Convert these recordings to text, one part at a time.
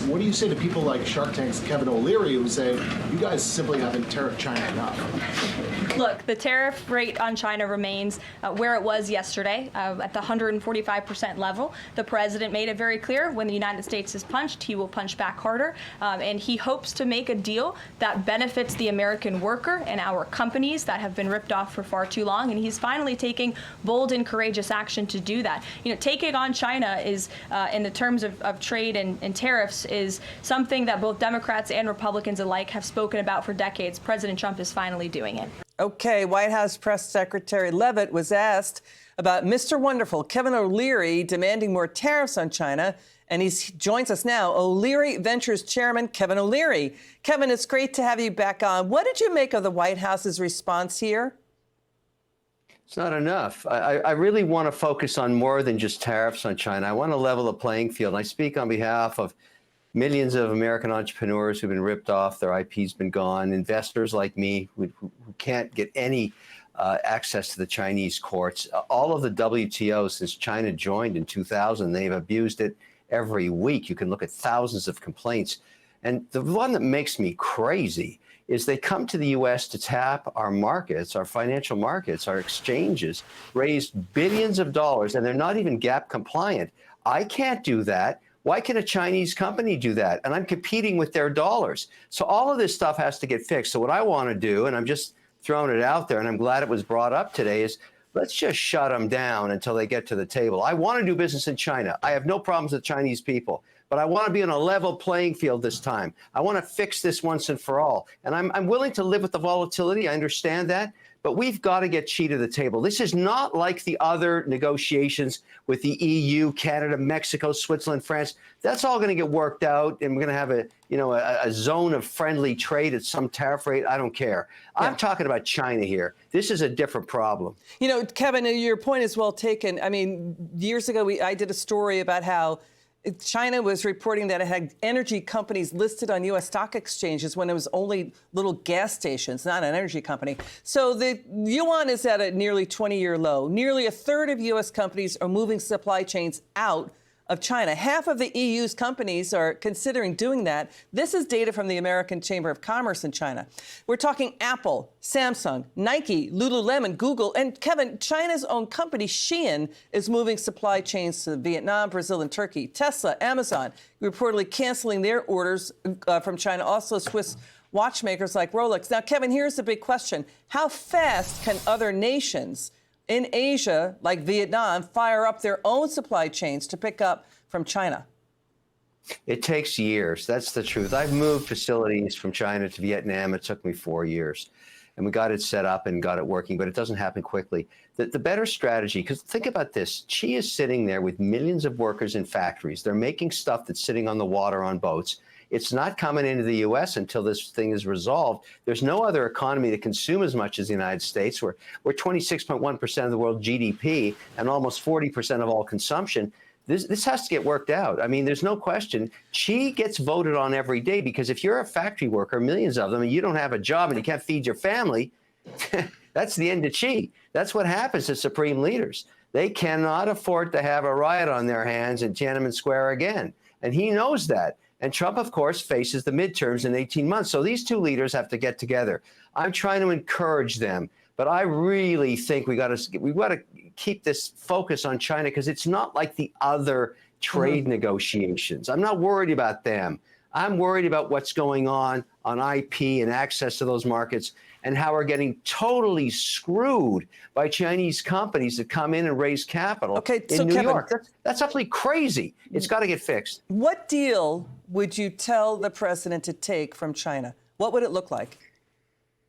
What do you say to people like Shark Tank's Kevin O'Leary who say, you guys simply haven't tariffed China enough? Look, the tariff rate on China remains where it was yesterday, at the 145% level. The president made it very clear when the United States is punched, he will punch back harder. And he hopes to make a deal that benefits the American worker and our companies that have been ripped off for far too long. And he's finally taking bold and courageous action to do that. You know, taking on China is, in the terms of trade and tariffs, is something that both Democrats and Republicans alike have spoken about for decades. President Trump is finally doing it. Okay, White House Press Secretary Leavitt was asked about Mr. Wonderful Kevin O'Leary demanding more tariffs on China, and he joins us now. O'Leary Ventures Chairman Kevin O'Leary. Kevin, it's great to have you back on. What did you make of the White House's response here? It's not enough. I really want to focus on more than just tariffs on China. I want to level the playing field. I speak on behalf of millions of American entrepreneurs who've been ripped off, their IP's been gone, investors like me who can't get any access to the Chinese courts. All of the WTO since China joined in 2000, they've abused it every week. You can look at thousands of complaints. And the one that makes me crazy is they come to the U.S. to tap our markets, our financial markets, our exchanges, raise billions of dollars, and they're not even GAP compliant. I can't do that. Why can a Chinese company do that? And I'm competing with their dollars. So all of this stuff has to get fixed. So what I want to do, and I'm just throwing it out there, and I'm glad it was brought up today, is let's just shut them down until they get to the table. I want to do business in China. I have no problems with Chinese people, but I want to be on a level playing field this time. I want to fix this once and for all. And I'm willing to live with the volatility. I understand that. But we've got to get Xi to the table. This is not like the other negotiations with the EU, Canada, Mexico, Switzerland, France. That's all going to get worked out, and we're going to have a zone of friendly trade at some tariff rate. I don't care. Yeah. I'm talking about China here. This is a different problem. You know, Kevin, your point is well taken. I mean, years ago, I did a story about how China was reporting that it had energy companies listed on U.S. stock exchanges when it was only little gas stations, not an energy company. So the yuan is at a nearly 20-year low. Nearly a third of U.S. companies are moving supply chains out of China. Half of the EU's companies are considering doing that. This is data from the American Chamber of Commerce in China. We're talking Apple, Samsung, Nike, Lululemon, Google, and Kevin, China's own company, Shein, is moving supply chains to Vietnam, Brazil, and Turkey. Tesla, Amazon, reportedly canceling their orders from China. Also, Swiss watchmakers like Rolex. Now, Kevin, here's the big question. How fast can other nations in Asia, like Vietnam, fire up their own supply chains to pick up from China? It takes years. That's the truth. I've moved facilities from China to Vietnam. It took me 4 years. And we got it set up and got it working, but it doesn't happen quickly. The better strategy, because think about this. Xi is sitting there with millions of workers in factories. They're making stuff that's sitting on the water on boats. It's not coming into the U.S. until this thing is resolved. There's no other economy to consume as much as the United States. We're 26.1% of the world GDP and almost 40% of all consumption. This has to get worked out. I mean, there's no question. Xi gets voted on every day because if you're a factory worker, millions of them, and you don't have a job and you can't feed your family, that's the end of Xi. That's what happens to supreme leaders. They cannot afford to have a riot on their hands in Tiananmen Square again. And he knows that. And Trump, of course, faces the midterms in 18 months. So these two leaders have to get together. I'm trying to encourage them. But I really think we got to keep this focus on China because it's not like the other trade negotiations. I'm not worried about them. I'm worried about what's going on IP and access to those markets and how we're getting totally screwed by Chinese companies that come in and raise capital in New York. That's absolutely crazy. It's got to get fixed. What deal would you tell the president to take from China? What would it look like?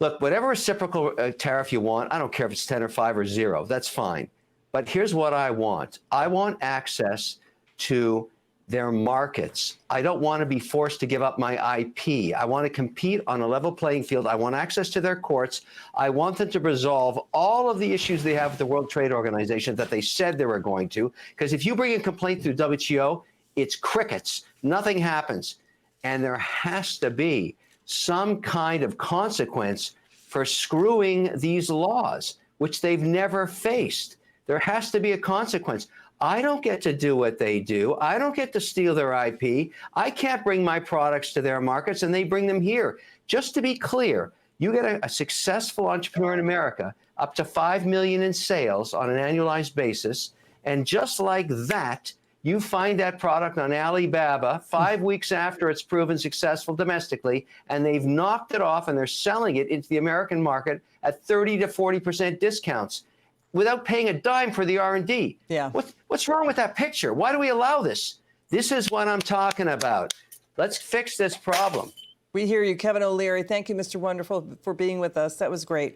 Look, whatever reciprocal tariff you want, I don't care if it's 10 or 5 or 0, that's fine. But here's what I want. I want access to their markets. I don't want to be forced to give up my IP. I want to compete on a level playing field. I want access to their courts. I want them to resolve all of the issues they have with the World Trade Organization that they said they were going to. Because if you bring a complaint through WTO, it's crickets. Nothing happens. And there has to be some kind of consequence for screwing these laws, which they've never faced. There has to be a consequence. I don't get to do what they do. I don't get to steal their IP. I can't bring my products to their markets, and they bring them here. Just to be clear, you get a successful entrepreneur in America, up to $5 million in sales on an annualized basis, and just like that, you find that product on Alibaba 5 weeks after it's proven successful domestically, and they've knocked it off and they're selling it into the American market at 30 to 40% discounts without paying a dime for the R&D. Yeah. What's wrong with that picture? Why do we allow this? This is what I'm talking about. Let's fix this problem. We hear you, Kevin O'Leary. Thank you, Mr. Wonderful, for being with us. That was great.